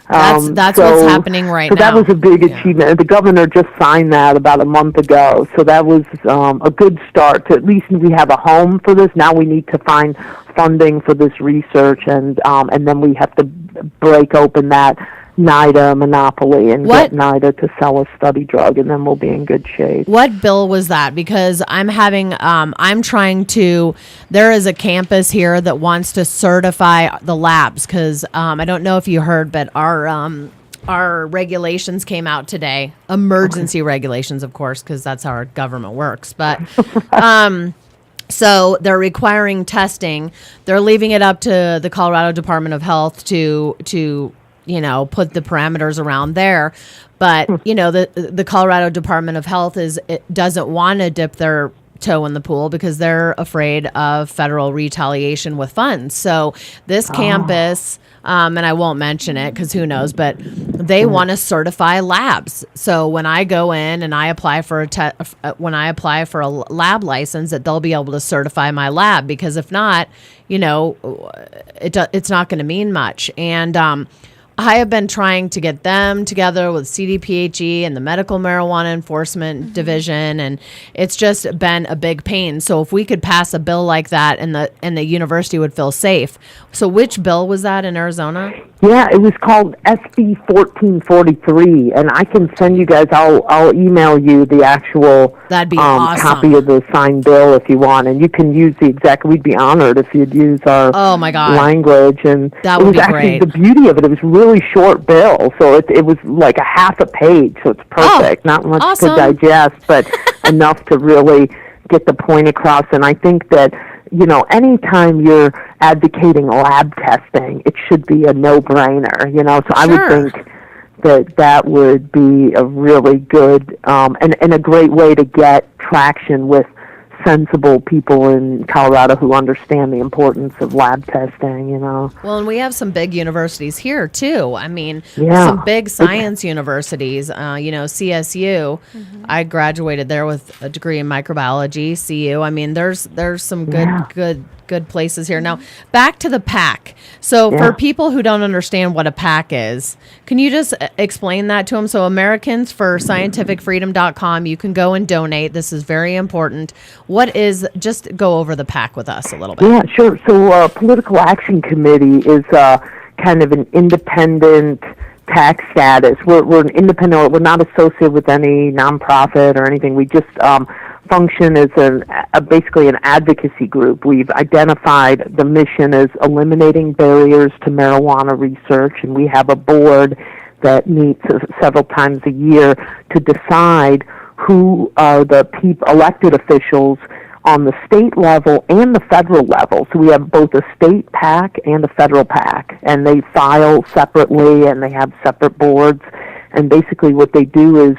That's what's happening right now. So that was a big achievement. The governor just signed that about a month ago. So that was a good start to at least we have a home for this. Now we need to find funding for this research, and then we have to break open that NIDA monopoly and get NIDA to sell a study drug, and then we'll be in good shape. What bill was that? Because I'm trying to, there is a campus here that wants to certify the labs, because I don't know if you heard, but our regulations came out today, emergency regulations, of course, because that's how our government works. But so they're requiring testing. They're leaving it up to the Colorado Department of Health to put the parameters around there. But, the Colorado Department of Health doesn't want to dip their toe in the pool because they're afraid of federal retaliation with funds. So this campus, and I won't mention it because who knows, but they want to certify labs. So when I go in and I apply for a lab license, that they'll be able to certify my lab, because if not, it's not going to mean much. And I have been trying to get them together with CDPHE and the Medical Marijuana Enforcement Division, and it's just been a big pain. So if we could pass a bill like that, and the university would feel safe. So which bill was that in Arizona? Yeah, it was called SB 1443, and I can send you guys. I'll email you the actual That'd be awesome. Copy of the signed bill if you want, and you can use the exact. We'd be honored if you'd use our language, and that would be actually great. The beauty of it was really short bill, so it was like a half a page, so it's perfect. Not much to digest, but enough to really get the point across. And I think that anytime you're advocating lab testing, it should be a no-brainer, So I would think that would be a really good and a great way to get traction with sensible people in Colorado who understand the importance of lab testing, Well, and we have some big universities here, too. I mean, some big science universities, CSU. Mm-hmm. I graduated there with a degree in microbiology, CU. I mean, there's some good places here. Now, back to the PAC. So for people who don't understand what a PAC is, can you just explain that to them? So AmericansForScientificFreedom.com, you can go and donate. This is very important. Just go over the PAC with us a little bit. Yeah, sure. So Political Action Committee is kind of an independent tax status. We're an independent. We're not associated with any nonprofit or anything. We just function as basically an advocacy group. We've identified the mission as eliminating barriers to marijuana research, and we have a board that meets several times a year to decide who are the elected officials on the state level and the federal level. So we have both a state PAC and a federal PAC, and they file separately, and they have separate boards. And basically what they do is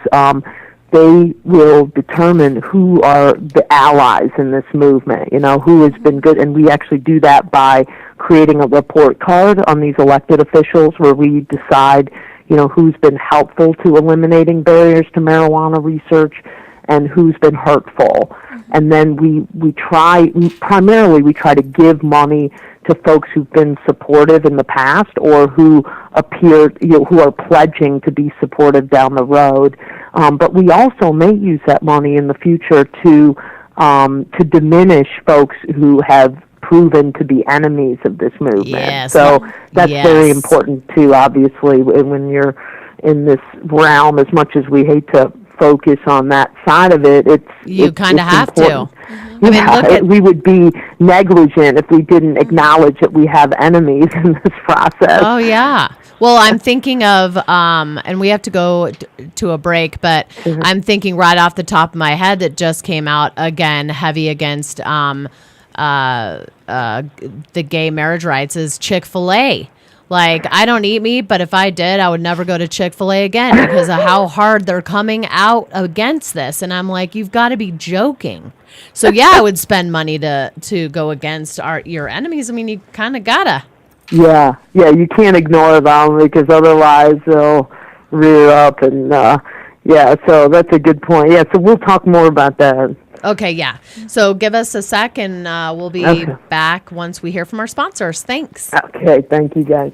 they will determine who are the allies in this movement, who has been good. And we actually do that by creating a report card on these elected officials where we decide, who's been helpful to eliminating barriers to marijuana research and who's been hurtful. And then we try to give money to folks who've been supportive in the past or who who are pledging to be supportive down the road. But we also may use that money in the future to diminish folks who have proven to be enemies of this movement. Yes. So that's Yes. very important too, obviously, when you're in this realm. As much as we hate to focus on that side of it, You kind of have important. to. I mean, look at We would be negligent if we didn't acknowledge that we have enemies in this process. Oh, yeah. Well, I'm thinking of, and we have to go to a break, but I'm thinking right off the top of my head that just came out again, heavy against the gay marriage rights is Chick-fil-A. Like, I don't eat meat, but if I did, I would never go to Chick-fil-A again because of how hard they're coming out against this. And I'm like, you've got to be joking. So, yeah, I would spend money to go against your enemies. I mean, you kind of got to. Yeah, you can't ignore them because otherwise they'll rear up and, so that's a good point. Yeah, so we'll talk more about that. Okay, yeah. So give us a sec, and we'll be back once we hear from our sponsors. Thanks. Okay, thank you, guys.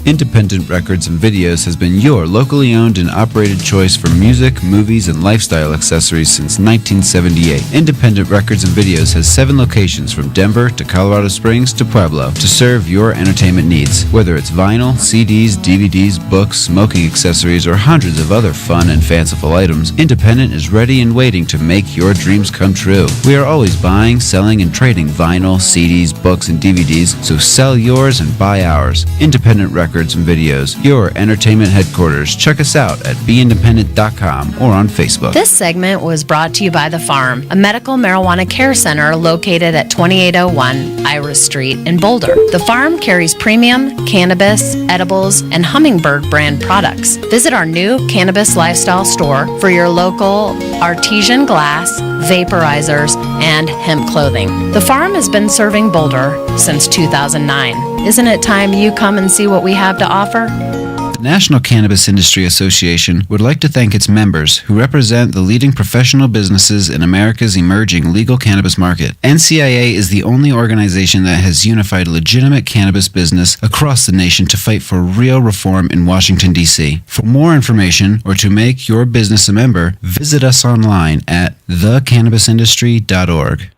Independent Records and Videos has been your locally owned and operated choice for music, movies, and lifestyle accessories since 1978. Independent Records and Videos has 7 locations from Denver to Colorado Springs to Pueblo to serve your entertainment needs. Whether it's vinyl, CDs, DVDs, books, smoking accessories, or hundreds of other fun and fanciful items, Independent is ready and waiting to make your dreams come true. We are always buying, selling, and trading vinyl, CDs, books, and DVDs, so sell yours and buy ours. Independent Records and Videos, your entertainment headquarters. Check us out at beindependent.com or on Facebook. This segment was brought to you by The Farm, a medical marijuana care center located at 2801 Iris Street in Boulder. The Farm carries premium, cannabis, edibles, and Hummingbird brand products. Visit our new cannabis lifestyle store for your local artesian glass, vaporizers, and hemp clothing. The Farm has been serving Boulder since 2009. Isn't it time you come and see what we have to offer? The National Cannabis Industry Association would like to thank its members who represent the leading professional businesses in America's emerging legal cannabis market. NCIA is the only organization that has unified legitimate cannabis business across the nation to fight for real reform in Washington, D.C. For more information or to make your business a member, visit us online at thecannabisindustry.org.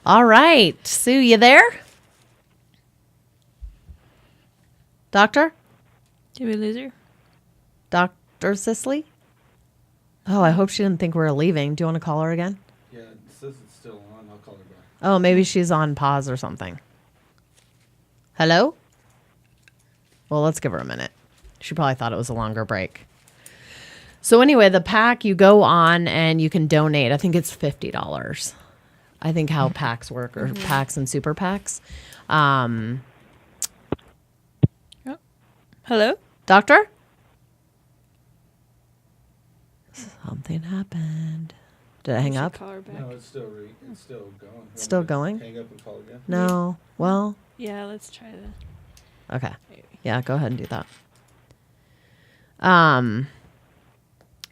All right. Sue, you there? Doctor? Did we lose her? Dr. Sisley? Oh, I hope she didn't think we were leaving. Do you want to call her again? Yeah, it says it's still on. I'll call her back. Oh, maybe she's on pause or something. Hello? Well, let's give her a minute. She probably thought it was a longer break. So anyway, the pack, you go on and you can donate. I think it's $50. I think how packs work, or packs and super packs. Hello? Doctor? Something happened. Did I hang up? Call her back. No, it's still going. Still going? Hang up and call again? No. Well, Yeah, let's try that. okay. Yeah, go ahead and do that.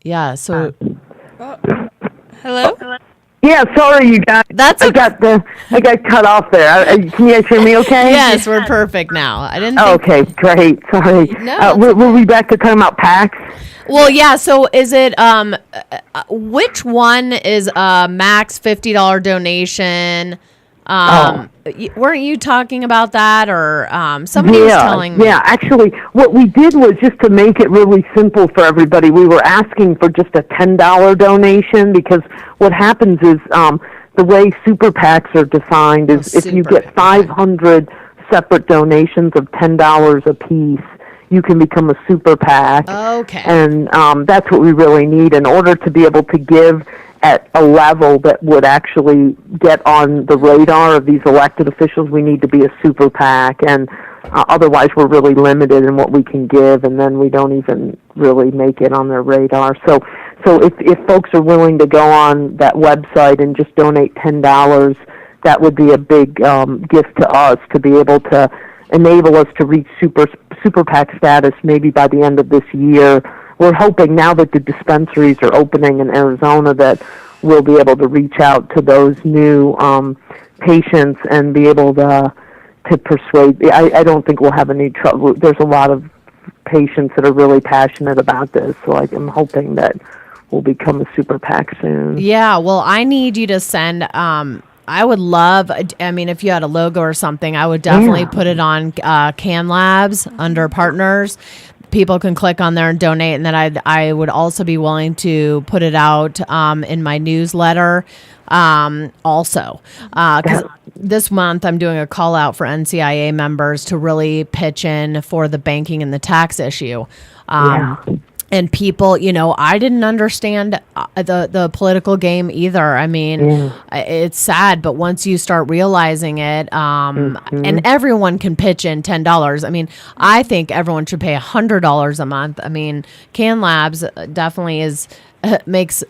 Yeah, so Hello? Yeah, sorry, you guys. That's I got cut off there. Can you guys hear me okay? yes, we're perfect now. I didn't think Okay, great. Sorry. No, We'll be back to talking about PACs. Well, yeah. So, is it which one is max $50 donation? Weren't you talking about that, or somebody was telling me? Yeah, actually, what we did was just to make it really simple for everybody. We were asking for just a $10 donation because what happens is the way super PACs are defined is if you get 500 separate donations of $10 a piece, you can become a super PAC. Okay. And that's what we really need in order to be able to give at a level that would actually get on the radar of these elected officials. We need to be a super PAC, and otherwise we're really limited in what we can give, and then we don't even really make it on their radar. So if folks are willing to go on that website and just donate $10, that would be a big gift to us to be able to enable us to reach super super PAC status maybe by the end of this year. We're hoping now that the dispensaries are opening in Arizona that we'll be able to reach out to those new patients and be able to persuade. I don't think we'll have any trouble. There's a lot of patients that are really passionate about this, so I'm hoping that we'll become a super PAC soon. Yeah, well, I need you to send. I would love. I mean, if you had a logo or something, I would definitely put it on Can Labs under partners. People can click on there and donate, and then I would also be willing to put it out in my newsletter also, because this month I'm doing a call out for NCIA members to really pitch in for the banking and the tax issue. And people, I didn't understand the political game either. I mean, it's sad, but once you start realizing it, and everyone can pitch in $10. I mean, I think everyone should pay $100 a month. I mean, Can Labs definitely makes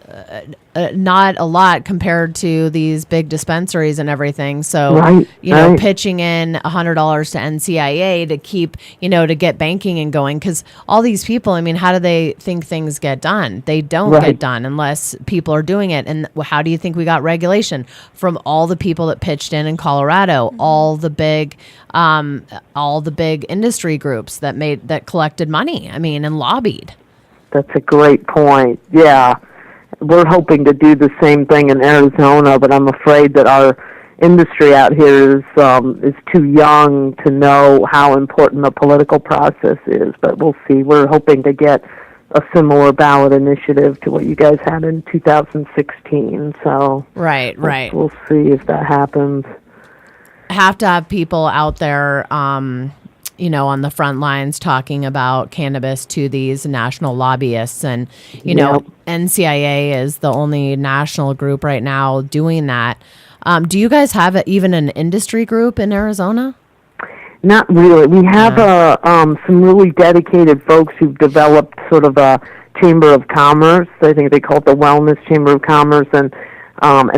not a lot compared to these big dispensaries and everything. So, pitching in $100 to NCIA to keep, to get banking and going. Because all these people, I mean, how do they think things get done? They don't get done unless people are doing it. And how do you think we got regulation? From all the people that pitched in Colorado, all the big industry groups that collected money. I mean, and lobbied. That's a great point. Yeah. We're hoping to do the same thing in Arizona, but I'm afraid that our industry out here is too young to know how important the political process is. But we'll see. We're hoping to get a similar ballot initiative to what you guys had in 2016. So right. We'll see if that happens. Have to have people out there on the front lines talking about cannabis to these national lobbyists. And, NCIA is the only national group right now doing that. Do you guys have even an industry group in Arizona? Not really. We have some really dedicated folks who've developed sort of a chamber of commerce. I think they call it the Wellness Chamber of Commerce. And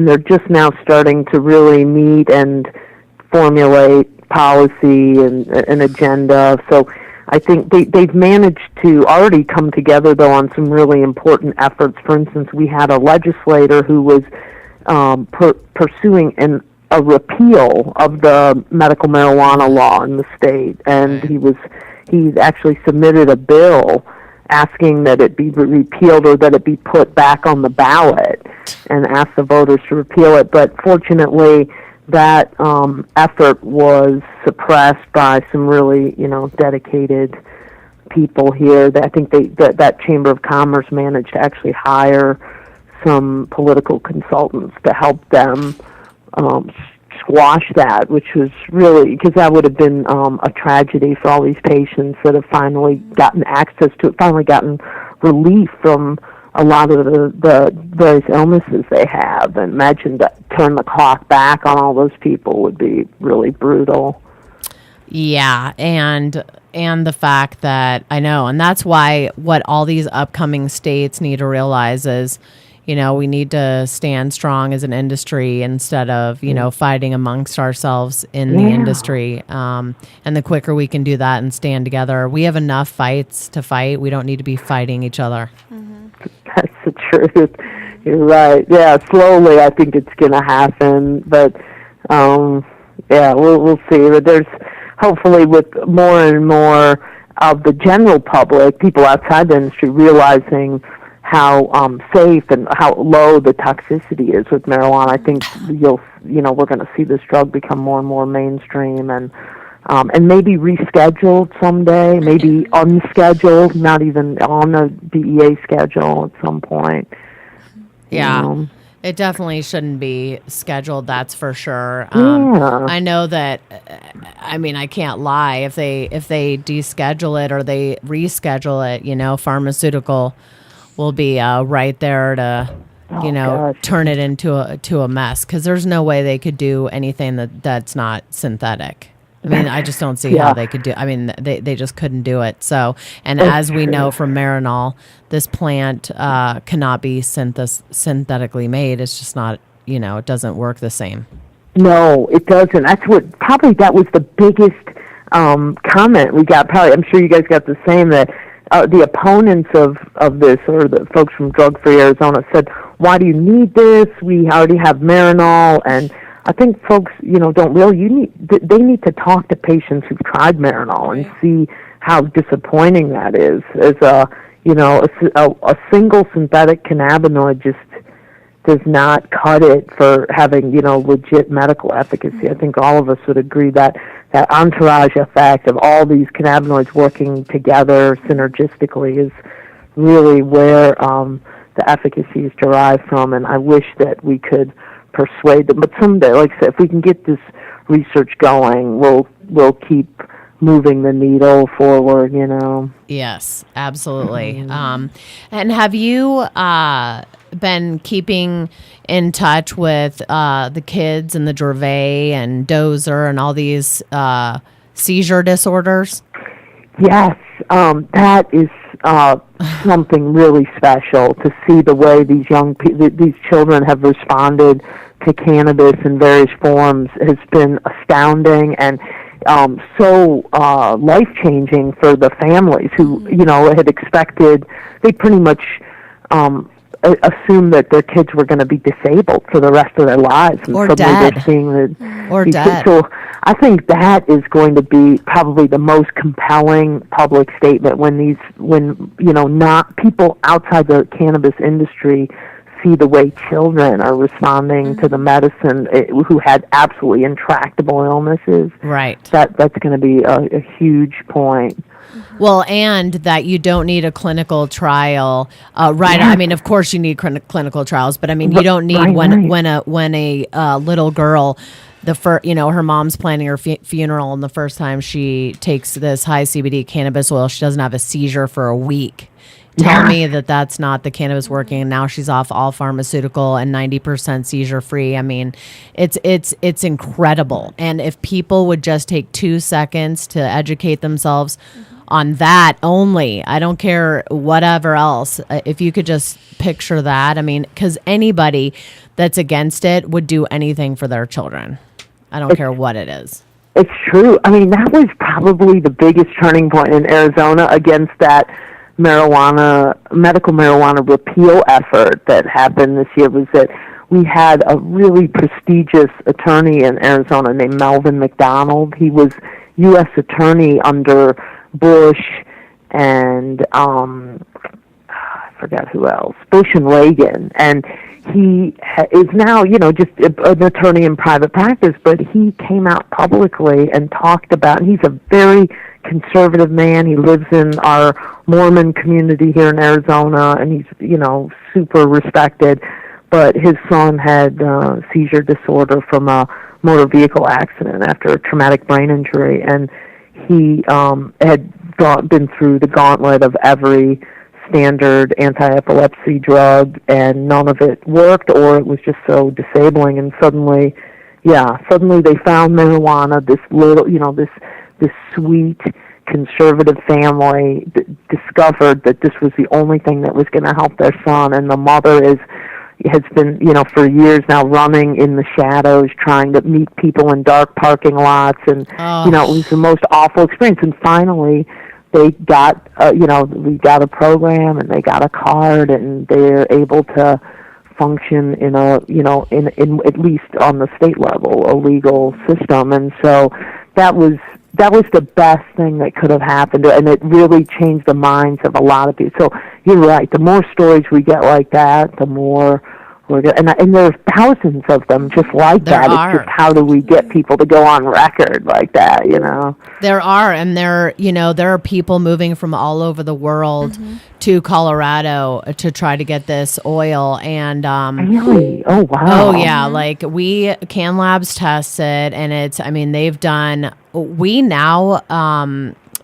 they're just now starting to really meet and formulate policy and an agenda. So I think they've managed to already come together, though, on some really important efforts. For instance, we had a legislator who was pursuing a repeal of the medical marijuana law in the state, and he actually submitted a bill asking that it be repealed or that it be put back on the ballot, and asked the voters to repeal it. But fortunately, that effort was suppressed by some really, dedicated people here. I think that Chamber of Commerce managed to actually hire some political consultants to help them squash that, which was really, because that would have been a tragedy for all these patients that have finally gotten access to it, finally gotten relief from a lot of the various illnesses they have. And imagine that turn the clock back on all those people would be really brutal. Yeah, and the fact that I know, and that's why what all these upcoming states need to realize is, we need to stand strong as an industry instead of, fighting amongst ourselves in the industry. And the quicker we can do that and stand together, we have enough fights to fight. We don't need to be fighting each other. That's the truth. You're right. Yeah, slowly I think it's going to happen. But, we'll see. But there's hopefully with more and more of the general public, people outside the industry realizing how safe and how low the toxicity is with marijuana. I think we're going to see this drug become more and more mainstream and maybe rescheduled someday, maybe unscheduled, not even on a DEA schedule at some point. Yeah. It definitely shouldn't be scheduled, that's for sure. I know that, I can't lie. If they deschedule it or they reschedule it, pharmaceutical will be right there to, turn it into a mess, because there's no way they could do anything that's not synthetic. I just don't see how they could do. They just couldn't do it. So, and as we know from Marinol, this plant cannot be synthetically made. It's just not, it doesn't work the same. No, it doesn't. That was the biggest comment we got. Probably, I'm sure you guys got the same, that the opponents of this, or the folks from Drug Free Arizona, said, "Why do you need this? We already have Marinol." And I think folks, don't really. They need to talk to patients who've tried Marinol and see how disappointing that is. As a single synthetic cannabinoid just does not cut it for having, legit medical efficacy. I think all of us would agree that that entourage effect of all these cannabinoids working together synergistically is really where the efficacy is derived from. And I wish that we could persuade them. But someday, like I said, if we can get this research going, we'll keep moving the needle forward, Yes, absolutely. And have you been keeping in touch with the kids and the Dravet and Dozer and all these seizure disorders? Yes, that is something really special to see the way these these children have responded to cannabis in various forms has been astounding and so life-changing for the families who, had expected, they pretty much assumed that their kids were going to be disabled for the rest of their lives. And or suddenly dead. They're seeing Or dead. So I think that is going to be probably the most compelling public statement when not people outside the cannabis industry see the way children are responding to the medicine who had absolutely intractable illnesses. Right. That's going to be a huge point. Well, and that you don't need a clinical trial, right? Yeah. I mean, of course you need clinical trials, but I mean, you don't need when a little girl, her mom's planning her funeral, and the first time she takes this high CBD cannabis oil, she doesn't have a seizure for a week. Tell me that that's not the cannabis working, and now she's off all pharmaceutical and 90% seizure free. I mean, it's incredible. And if people would just take 2 seconds to educate themselves on that only, I don't care whatever else. If you could just picture that, I mean, because anybody that's against it would do anything for their children. I don't care what it is. It's true. I mean, that was probably the biggest turning point in Arizona against that medical marijuana repeal effort that happened this year, was that we had a really prestigious attorney in Arizona named Melvin McDonald. He was U.S. attorney under Bush and I forgot who else, Bush and Reagan, and he is now, just an attorney in private practice, but he came out publicly and talked about, and he's a very conservative man. He lives in our Mormon community here in Arizona, and he's, super respected, but his son had seizure disorder from a motor vehicle accident after a traumatic brain injury, and he had been through the gauntlet of every standard anti-epilepsy drug, and none of it worked, or it was just so disabling. And suddenly they found marijuana. This little, this sweet conservative family discovered that this was the only thing that was going to help their son, and the mother has been, for years now running in the shadows, trying to meet people in dark parking lots, and it was the most awful experience. And finally, they got, we got a program, and they got a card, and they're able to function in a, in at least on the state level, a legal system. And so that was the best thing that could have happened, and it really changed the minds of a lot of people. So you're right. The more stories we get like that, the more we're going to, and there's thousands of them just like that. It's just how do we get people to go on record like that, There are, and there are people moving from all over the world to Colorado to try to get this oil, and really? Oh wow! Oh yeah, like Can Labs tested, and they've done. We now,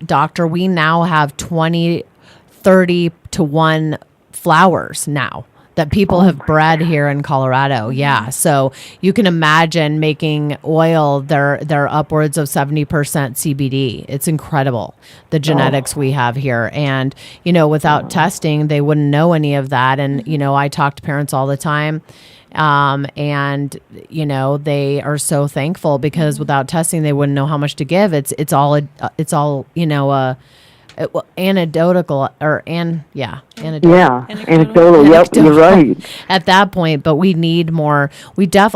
doctor, we now have 20, 30 to 1 flowers now that people have bred here in Colorado. Yeah. So you can imagine making oil, they're upwards of 70% CBD. It's incredible, the genetics we have here. And, without testing, they wouldn't know any of that. And, I talk to parents all the time, And they are so thankful because without testing, they wouldn't know how much to give. It's all anecdotal anecdotal. Yeah, anecdotal. Yep, you're right. At that point, but we need more.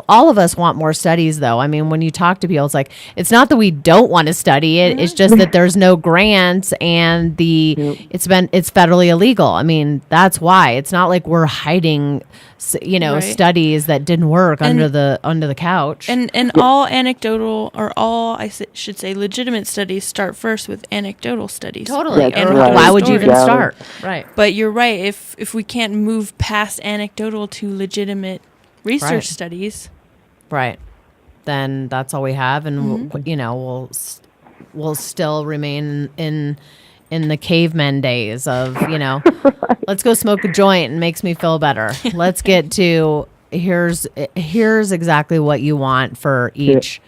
All of us want more studies, though. I mean, when you talk to people, it's like it's not that we don't want to study it. It's just that there's no grants, and it's federally illegal. I mean, that's why. It's not like we're hiding, studies that didn't work under the couch. And all anecdotal, or all should say legitimate studies start first with anecdotal studies. Totally. That's And right. why would you even Yeah. start? Right. But you're right. If we can't move past anecdotal to legitimate research Right. studies, Right. Then that's all we have, and we'll still remain in the caveman days of let's go smoke a joint and makes me feel better. Let's get to here's exactly what you want for each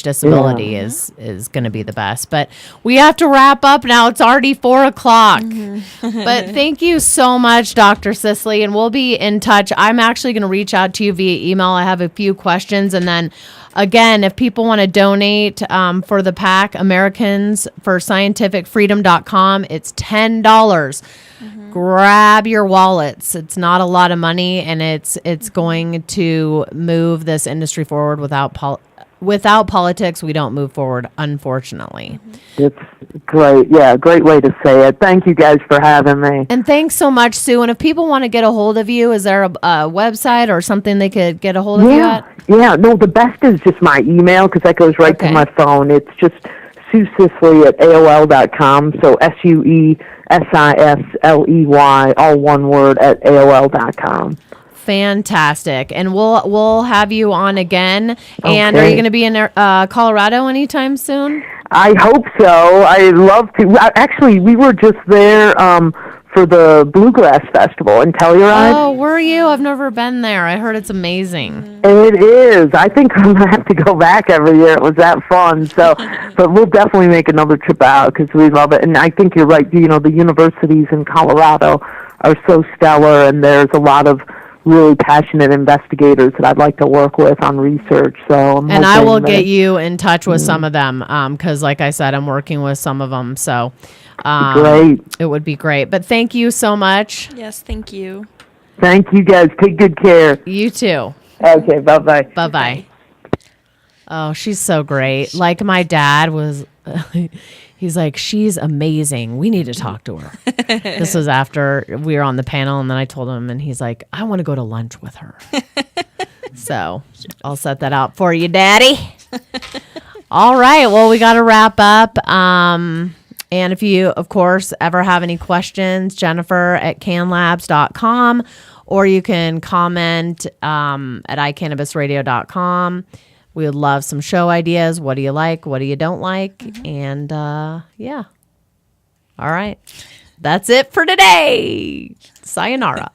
disability is going to be the best. But we have to wrap up now. It's already 4:00. But thank you so much, Dr. Sisley, and we'll be in touch. I'm actually going to reach out to you via email. I have a few questions, and then again, if people want to donate for the PAC, AmericansForScientificFreedom.com, it's $10. Grab your wallets. It's not a lot of money, and it's going to move this industry forward. Without politics, we don't move forward, unfortunately. It's great. Yeah, great way to say it. Thank you guys for having me. And thanks so much, Sue. And if people want to get a hold of you, is there a website or something they could get a hold of you at? Yeah. No, the best is just my email because that goes right to my phone. It's just SueSisley@AOL.com. So SueSisley, all one word, at AOL.com. Fantastic. And we'll have you on again. And are you going to be in Colorado anytime soon? I hope so. I'd love to. Actually, we were just there for the Bluegrass Festival in Telluride. Oh, were you? I've never been there. I heard it's amazing. It is. I think I'm going to have to go back every year. It was that fun. So, but we'll definitely make another trip out because we love it. And I think you're right. The universities in Colorado are so stellar, and there's a lot of really passionate investigators that I'd like to work with on research. So, I will get you in touch with some of them because, like I said, I'm working with some of them. So, great. It would be great. But thank you so much. yes, thank you. Thank you, guys. Take good care. You too. Okay. Bye-bye. Bye-bye. Oh, she's so great. Like my dad was, he's like, she's amazing. We need to talk to her. This was after we were on the panel, and then I told him, and he's like, I want to go to lunch with her. So I'll set that out for you, Daddy. All right. Well, we got to wrap up. And if you, of course, ever have any questions, Jennifer@canlabs.com, or you can comment at iCannabisRadio.com. We would love some show ideas. What do you like? What do you don't like? And yeah. All right. That's it for today. Sayonara.